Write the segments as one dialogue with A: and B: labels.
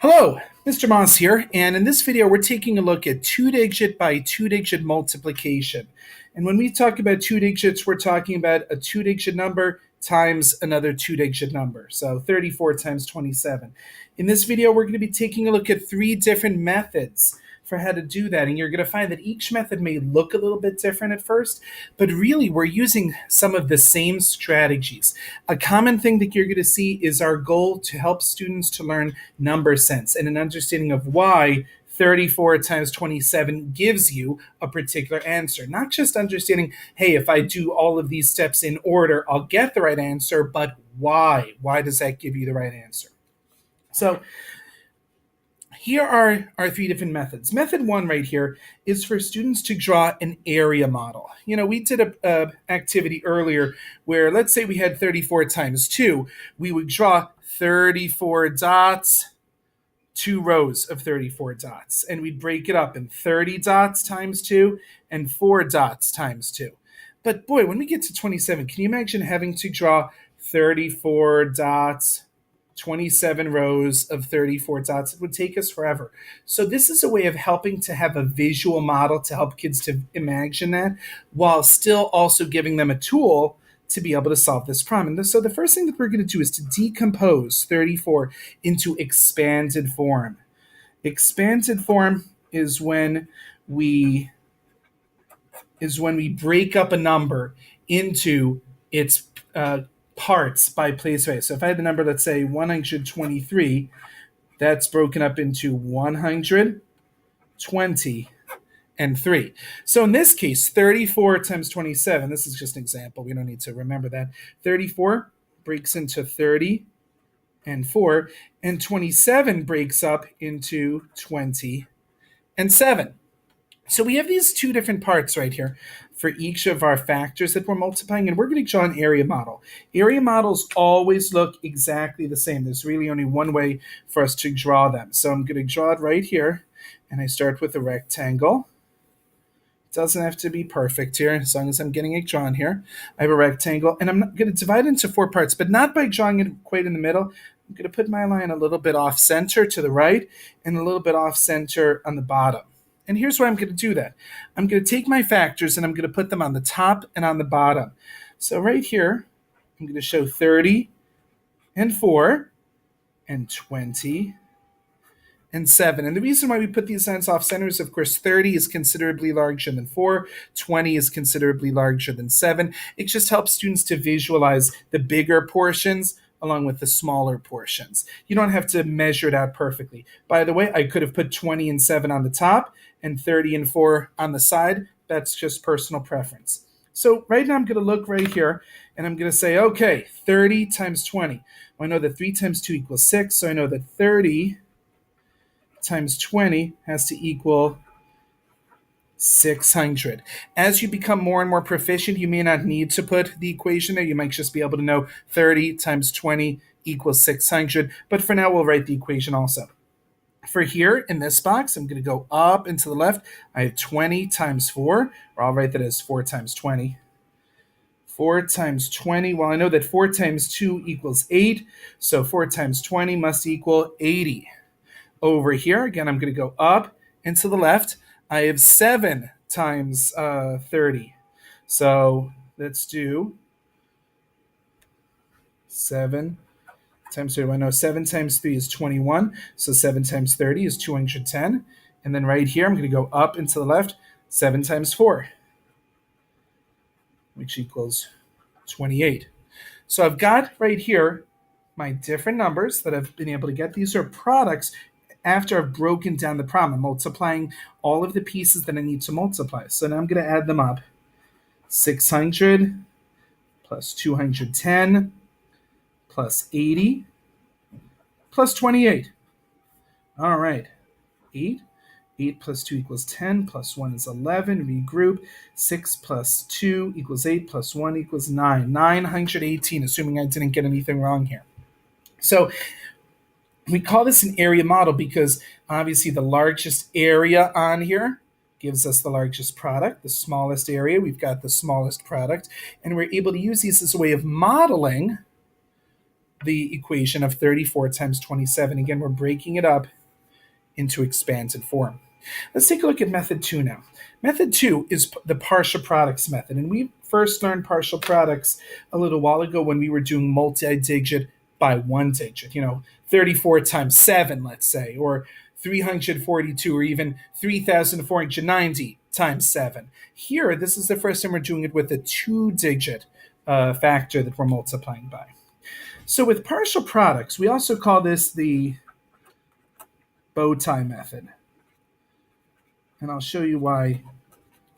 A: Hello, Mr. Moss here, and in this video we're taking a look at two-digit by two-digit multiplication. And when we talk about two digits, we're talking about a two-digit number times another two-digit number, so 34 times 27. In this video, we're going to be taking a look at three different methods for how to do that, and you're going to find that each method may look a little bit different at first, but really we're using some of the same strategies. A common thing that you're going to see is our goal to help students to learn number sense and an understanding of why 34 times 27 gives you a particular answer. Not just understanding, hey, if I do all of these steps in order, I'll get the right answer, but why? Why does that give you the right answer? So here are our three different methods. Method one right here is for students to draw an area model. You know, we did a activity earlier where, let's say we had 34 times 2. We would draw 34 dots, 2 rows of 34 dots. And we'd break it up in 30 dots times 2 and 4 dots times 2. But boy, when we get to 27, can you imagine having to draw 34 dots, 27 rows of 34 dots? It would take us forever. So this is a way of helping to have a visual model to help kids to imagine that while still also giving them a tool to be able to solve this problem. And so the first thing that we're going to do is to decompose 34 into expanded form. Expanded form is when we break up a number into its parts by place value. So if I had the number, let's say 123, that's broken up into 120 and 3. So in this case, 34 times 27, this is just an example. We don't need to remember that. 34 breaks into 30 and 4, and 27 breaks up into 20 and 7. So we have these two different parts right here for each of our factors that we're multiplying, and we're going to draw an area model. Area models always look exactly the same. There's really only one way for us to draw them. So I'm going to draw it right here, and I start with a rectangle. It doesn't have to be perfect here, as long as I'm getting it drawn here. I have a rectangle, and I'm going to divide it into 4 parts, but not by drawing it quite in the middle. I'm going to put my line a little bit off center to the right and a little bit off center on the bottom. And here's why I'm going to do that. I'm going to take my factors and I'm going to put them on the top and on the bottom. So right here, I'm going to show 30 and 4 and 20 and 7. And the reason why we put these lines off center is, of course, 30 is considerably larger than 4, 20 is considerably larger than 7. It just helps students to visualize the bigger portions along with the smaller portions. You don't have to measure it out perfectly. By the way, I could have put 20 and 7 on the top and 30 and 4 on the side. That's just personal preference. So right now I'm going to look right here and I'm going to say, okay, 30 times 20. Well, I know that 3 times 2 equals 6, so I know that 30 times 20 has to equal 600. As you become more and more proficient, you may not need to put the equation there. You might just be able to know 30 times 20 equals 600. But for now, we'll write the equation also. For here in this box, I'm going to go up and to the left. I have 20 times 4, or I'll write that as 4 times 20. 4 times 20, well, I know that 4 times 2 equals 8, so 4 times 20 must equal 80. Over here, again, I'm going to go up and to the left. I have 7 times 30. So let's do 7 times 30. I know 7 times 3 is 21. So 7 times 30 is 210. And then right here, I'm going to go up and to the left. 7 times 4, which equals 28. So I've got right here my different numbers that I've been able to get. These are products after I've broken down the problem. I'm multiplying all of the pieces that I need to multiply. So now I'm going to add them up. 600 plus 210 plus 80 plus 28. All right. 8. 8 plus 2 equals 10, plus 1 is 11. Regroup. 6 plus 2 equals 8, plus 1 equals 9. 918, assuming I didn't get anything wrong here. So we call this an area model because obviously the largest area on here gives us the largest product. The smallest area, we've got the smallest product. And we're able to use these as a way of modeling the equation of 34 times 27. Again, we're breaking it up into expanded form. Let's take a look at method 2 now. Method 2 is the partial products method, and we first learned partial products a little while ago when we were doing multi-digit by one digit, 34 times 7, let's say, or 342, or even 3,490 times 7. Here, this is the first time we're doing it with a two-digit factor that we're multiplying by. So with partial products, we also call this the bow tie method. And I'll show you why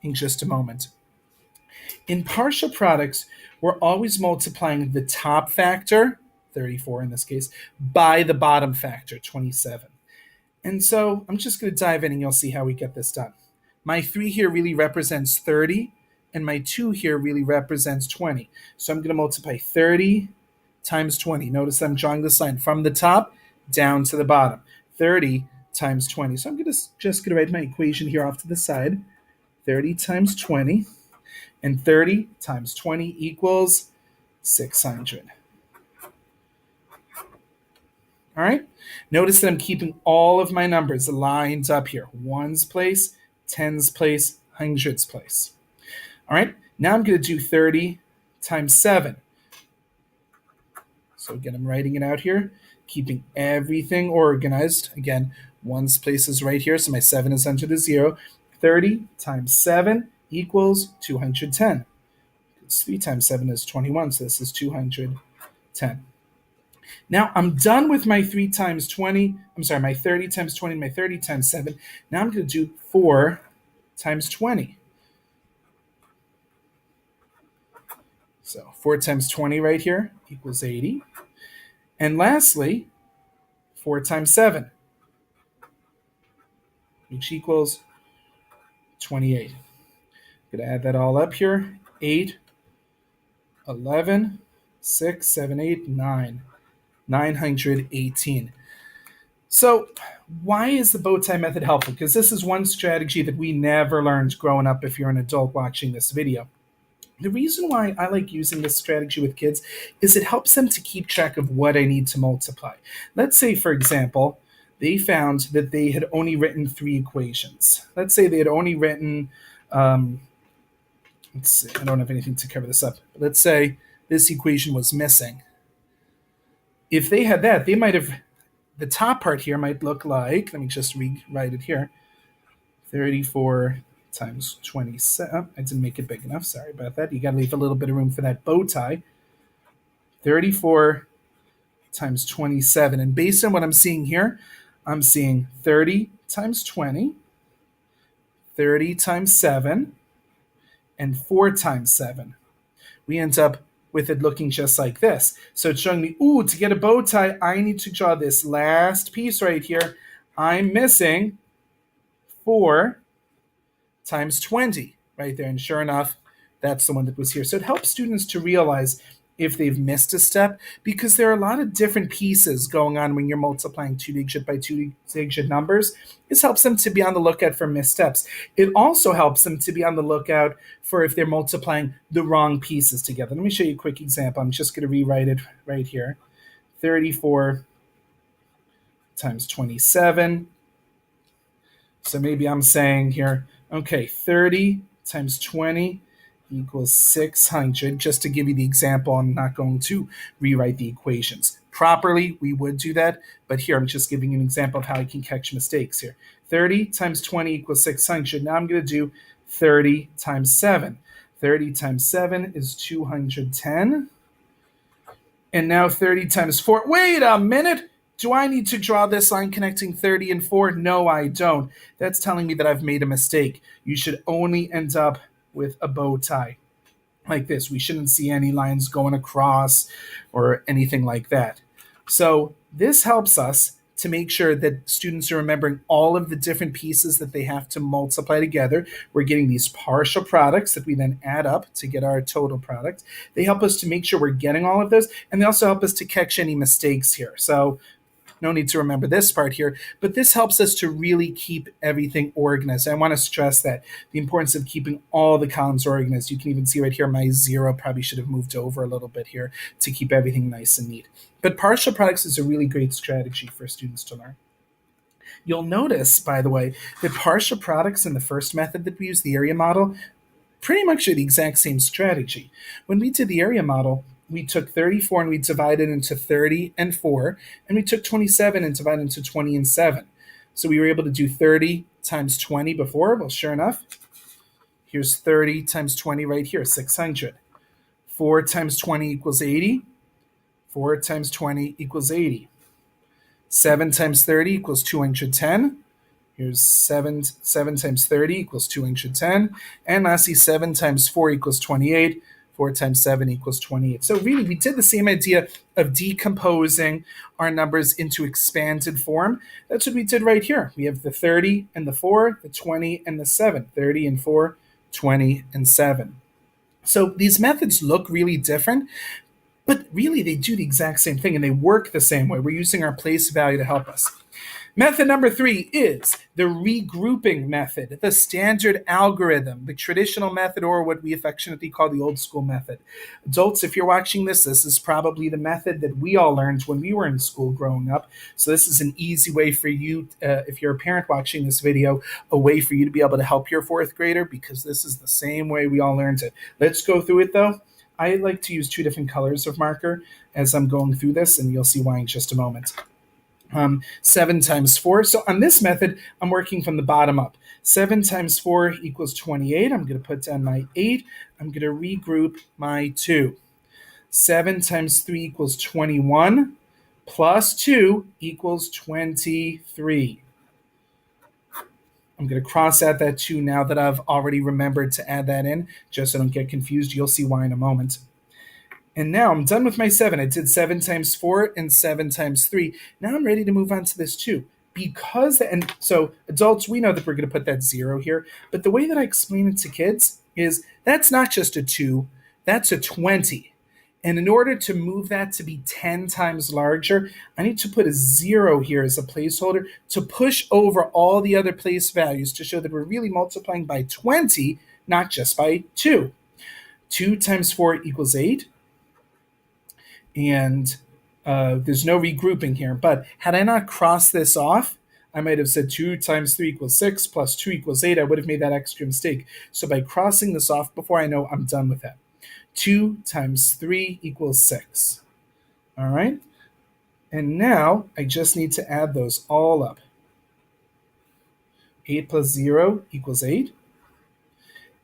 A: in just a moment. In partial products, we're always multiplying the top factor, 34 in this case, by the bottom factor, 27. And so I'm just going to dive in and you'll see how we get this done. My 3 here really represents 30, and my 2 here really represents 20. So I'm going to multiply 30 times 20. Notice I'm drawing this line from the top down to the bottom. 30 times 20. So I'm just going to write my equation here off to the side. 30 times 20. And 30 times 20 equals 600. All right? Notice that I'm keeping all of my numbers lined up here. Ones place, tens place, hundreds place. All right? Now I'm going to do 30 times 7. So again, I'm writing it out here, keeping everything organized. Again, ones place is right here, so my 7 is under the 0. 30 times 7 equals 210. 3 times 7 is 21, so this is 210. Now I'm done with my 3 times 20. I'm sorry, my 30 times 20 and my 30 times 7. Now I'm going to do 4 times 20. So 4 times 20 right here equals 80. And lastly, 4 times 7, which equals 28. I'm going to add that all up here. 8, 11, 6, 7, 8, 9. 918. So why is the bow tie method helpful? Because this is one strategy that we never learned growing up if you're an adult watching this video. The reason why I like using this strategy with kids is it helps them to keep track of what I need to multiply. Let's say, for example, they found that they had only written 3 equations. Let's say they had only written, let's see, I don't have anything to cover this up. But let's say this equation was missing. If they had that, they might have, the top part here might look like, let me just rewrite it here, 34 times 27. Oh, I didn't make it big enough. Sorry about that. You got to leave a little bit of room for that bow tie. 34 times 27. And based on what I'm seeing here, I'm seeing 30 times 20, 30 times 7, and 4 times 7. We end up with it looking just like this. So it's showing me, to get a bow tie, I need to draw this last piece right here. I'm missing 4 times 20 right there. And sure enough, that's the one that was here. So it helps students to realize if they've missed a step, because there are a lot of different pieces going on when you're multiplying 2-digit by 2-digit numbers. This helps them to be on the lookout for missteps. It also helps them to be on the lookout for if they're multiplying the wrong pieces together. Let me show you a quick example. I'm just going to rewrite it right here. 34 times 27. So maybe I'm saying here, okay, 30 times 20 equals 600. Just to give you the example, I'm not going to rewrite the equations. Properly, we would do that, but here I'm just giving you an example of how I can catch mistakes here. 30 times 20 equals 600. Now I'm going to do 30 times 7. 30 times 7 is 210. And now 30 times 4. Wait a minute! Do I need to draw this line connecting 30 and 4? No, I don't. That's telling me that I've made a mistake. You should only end up with a bow tie like this. We shouldn't see any lines going across or anything like that. So this helps us to make sure that students are remembering all of the different pieces that they have to multiply together. We're getting these partial products that we then add up to get our total product. They help us to make sure we're getting all of those, and they also help us to catch any mistakes here. So No need to remember this part here, but this helps us to really keep everything organized. I want to stress that the importance of keeping all the columns organized. You can even see right here my 0 probably should have moved over a little bit here to keep everything nice and neat. But partial products is a really great strategy for students to learn. You'll notice, by the way, that partial products in the first method that we use, the area model, pretty much are the exact same strategy. When we did the area model, we took 34 and we divided into 30 and 4, and we took 27 and divided into 20 and 7. So we were able to do 30 times 20 before. Well, sure enough, here's 30 times 20 right here, 600. 4 times 20 equals 80. 4 times 20 equals 80. 7 times 30 equals 210. Here's 7 times 30 equals 210. And lastly, 7 times 4 equals 28. 4 times 7 equals 28. So really, we did the same idea of decomposing our numbers into expanded form. That's what we did right here. We have the 30 and the 4, the 20 and the 7. 30 and 4, 20 and 7. So these methods look really different, but really they do the exact same thing and they work the same way. We're using our place value to help us. Method number 3 is the regrouping method, the standard algorithm, the traditional method, or what we affectionately call the old school method. Adults, if you're watching this is probably the method that we all learned when we were in school growing up. So this is an easy way for you, if you're a parent watching this video, a way for you to be able to help your fourth grader, because this is the same way we all learned it. Let's go through it though. I like to use 2 different colors of marker as I'm going through this, and you'll see why in just a moment. 7 times 4. So on this method, I'm working from the bottom up. 7 times 4 equals 28. I'm going to put down my 8. I'm going to regroup my 2. 7 times 3 equals 21. Plus 2 equals 23. I'm going to cross out that 2 now that I've already remembered to add that in, just so I don't get confused. You'll see why in a moment. And now I'm done with my 7. I did 7 times 4 and 7 times 3. Now I'm ready to move on to this 2. And so adults, we know that we're going to put that 0 here. But the way that I explain it to kids is that's not just a 2, that's a 20. And in order to move that to be 10 times larger, I need to put a 0 here as a placeholder to push over all the other place values to show that we're really multiplying by 20, not just by 2. 2 times 4 equals 8. And there's no regrouping here. But had I not crossed this off, I might have said 2 times 3 equals 6 plus 2 equals 8. I would have made that extra mistake. So by crossing this off before, I know I'm done with that. 2 times 3 equals 6. All right? And now I just need to add those all up. 8 plus 0 equals 8.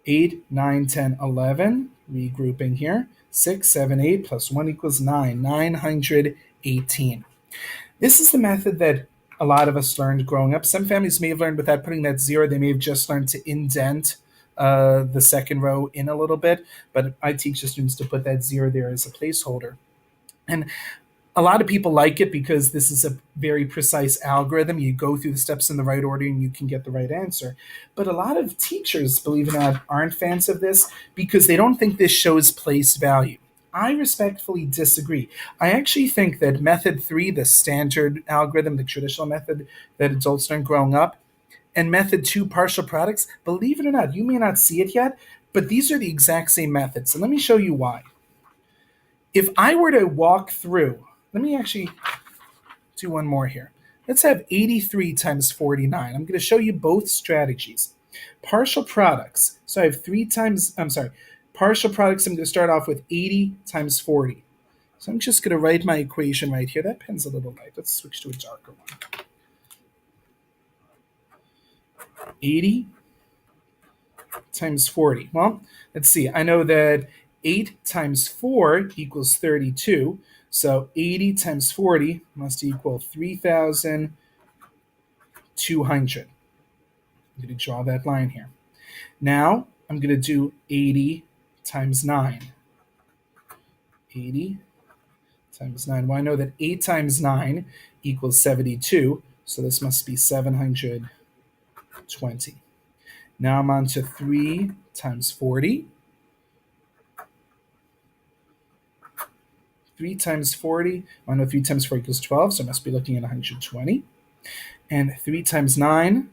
A: 8, 9, 10, 11. Regrouping here. 6, 7, 8 plus 1 equals 9. 918. This is the method that a lot of us learned growing up. Some families may have learned without putting that 0. They may have just learned to indent the second row in a little bit, but I teach the students to put that 0 there as a placeholder. And a lot of people like it because this is a very precise algorithm. You go through the steps in the right order and you can get the right answer. But a lot of teachers, believe it or not, aren't fans of this because they don't think this shows place value. I respectfully disagree. I actually think that method 3, the standard algorithm, the traditional method that adults learn growing up, and method 2, partial products, believe it or not, you may not see it yet, but these are the exact same methods. And let me show you why. If I were to walk through, let me actually do one more here. Let's have 83 times 49. I'm going to show you both strategies. Partial products. So I have partial products, I'm going to start off with 80 times 40. So I'm just going to write my equation right here. That pen's a little light. Let's switch to a darker one. 80 times 40. Well, let's see. I know that 8 times 4 equals 32. So 80 times 40 must equal 3,200. I'm going to draw that line here. Now I'm going to do 80 times 9. 80 times 9. Well, I know that 8 times 9 equals 72. So this must be 720. Now I'm on to 3 times 40. 3 times 40, I know 3 times 4 equals 12, so I must be looking at 120. And 3 times 9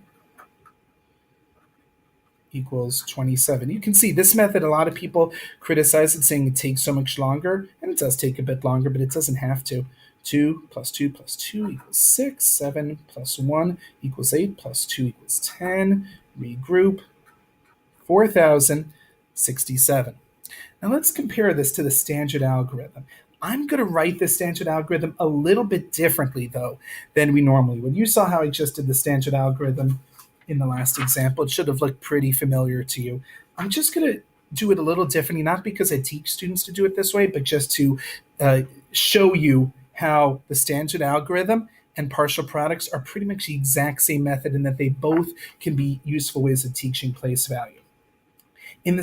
A: equals 27. You can see this method, a lot of people criticize it, saying it takes so much longer, and it does take a bit longer, but it doesn't have to. 2 plus 2 plus 2 equals 6, 7 plus 1 equals 8, plus 2 equals 10, regroup, 4,067. Now let's compare this to the standard algorithm. I'm going to write the standard algorithm a little bit differently, though, than we normally would. You saw how I just did the standard algorithm in the last example. It should have looked pretty familiar to you. I'm just going to do it a little differently, not because I teach students to do it this way, but just to show you how the standard algorithm and partial products are pretty much the exact same method, and that they both can be useful ways of teaching place value. In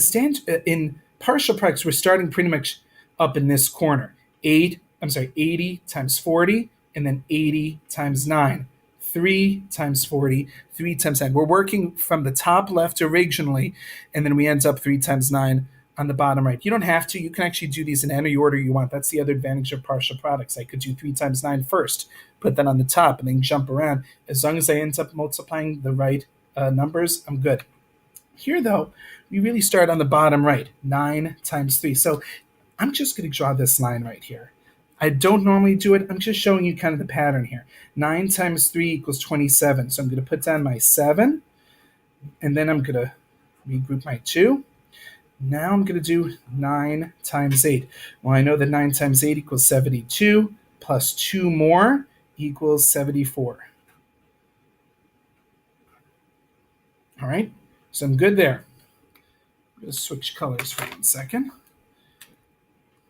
A: partial products, we're starting pretty much up in this corner. 80 times 40, and then 80 times 9. 3 times 40, 3 times 9. We're working from the top left originally, and then we end up 3 times 9 on the bottom right. You don't have to. You can actually do these in any order you want. That's the other advantage of partial products. I could do 3 times 9 first, put that on the top, and then jump around. As long as I end up multiplying the right numbers, I'm good. Here, though, we really start on the bottom right, 9 times 3. So I'm just going to draw this line right here. I don't normally do it. I'm just showing you kind of the pattern here. 9 times 3 equals 27. So I'm going to put down my 7, and then I'm going to regroup my 2. Now I'm going to do 9 times 8. Well, I know that 9 times 8 equals 72, plus 2 more equals 74. All right, so I'm good there. I'm going to switch colors for 1 second.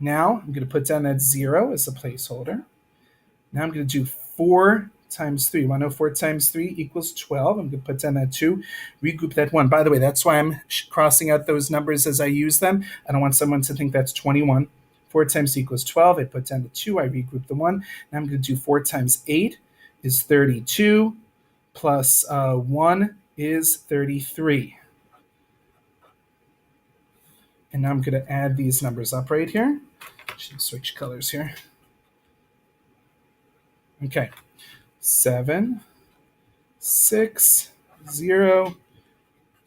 A: Now I'm going to put down that 0 as a placeholder. Now I'm going to do 4 times 3. Well, I know 4 times 3 equals 12. I'm going to put down that 2, regroup that 1. By the way, that's why I'm crossing out those numbers as I use them. I don't want someone to think that's 21. 4 times equals 12. I put down the 2. I regroup the 1. Now I'm going to do 4 times 8 is 32, plus 1 is 33. And now I'm going to add these numbers up right here. Should switch colors here. Okay, 7, 6, 0,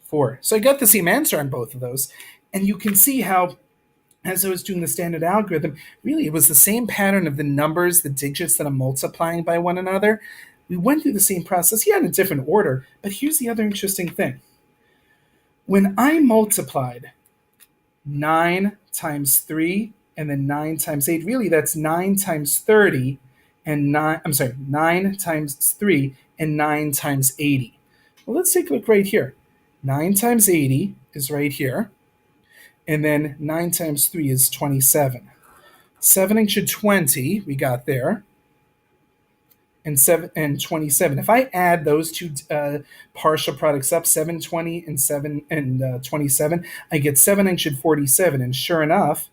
A: 4. So I got the same answer on both of those. And you can see how, as I was doing the standard algorithm, really it was the same pattern of the numbers, the digits that I'm multiplying by one another. We went through the same process, in a different order. But here's the other interesting thing. When I multiplied 9 times 3 and then 9 times 8, really that's 9 times 30 and 9 times 3 and 9 times 80. Well, let's take a look right here. 9 times 80 is right here, and then 9 times 3 is 27. 720 we got there, and 27. If I add those two partial products up, 720 and 27, I get 747. And sure enough,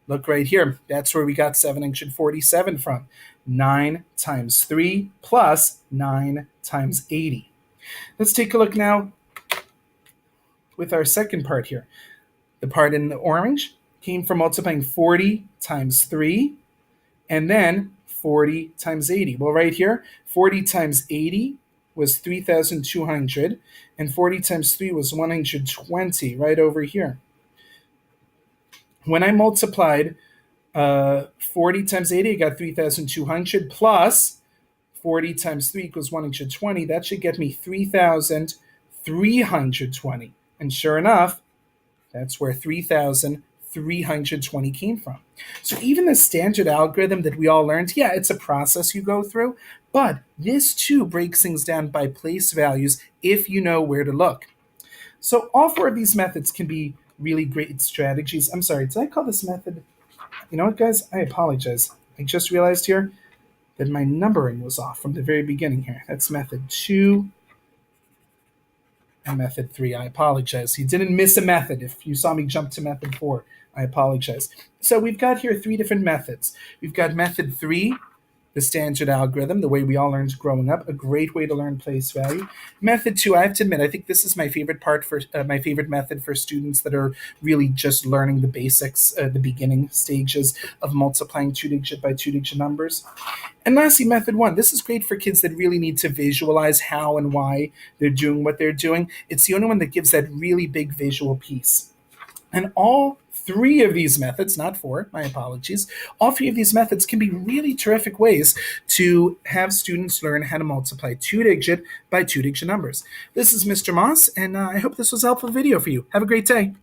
A: look right here. That's where we got 747 from. 9 times 3 plus 9 times 80. Let's take a look now with our second part here. The part in the orange came from multiplying 40 times 3 and then 40 times 80. Well, right here, 40 times 80 was 3,200, and 40 times 3 was 120, right over here. When I multiplied 40 times 80, I got 3,200, plus 40 times 3 equals 120. That should get me 3,320. And sure enough, that's where 3,320 came from. So even the standard algorithm that we all learned, it's a process you go through, but this too breaks things down by place values if you know where to look. So all 4 of these methods can be really great strategies. I'm sorry, did I call this method? You know what, guys? I apologize. I just realized here that my numbering was off from the very beginning here. That's method 2 and method 3. I apologize. You didn't miss a method. If you saw me jump to method 4, I apologize. So we've got here 3 different methods. We've got method 3, the standard algorithm, the way we all learned growing up, a great way to learn place value. Method two, I have to admit, I think this is my favorite part for my favorite method for students that are really just learning the basics, the beginning stages of multiplying two digit by two digit numbers. And lastly, method one. This is great for kids that really need to visualize how and why they're doing what they're doing. It's the only one that gives that really big visual piece. And all three of these methods, not four, my apologies, all three of these methods can be really terrific ways to have students learn how to multiply two digit by two digit numbers. This is Mr. Moss, and I hope this was a helpful video for you. Have a great day.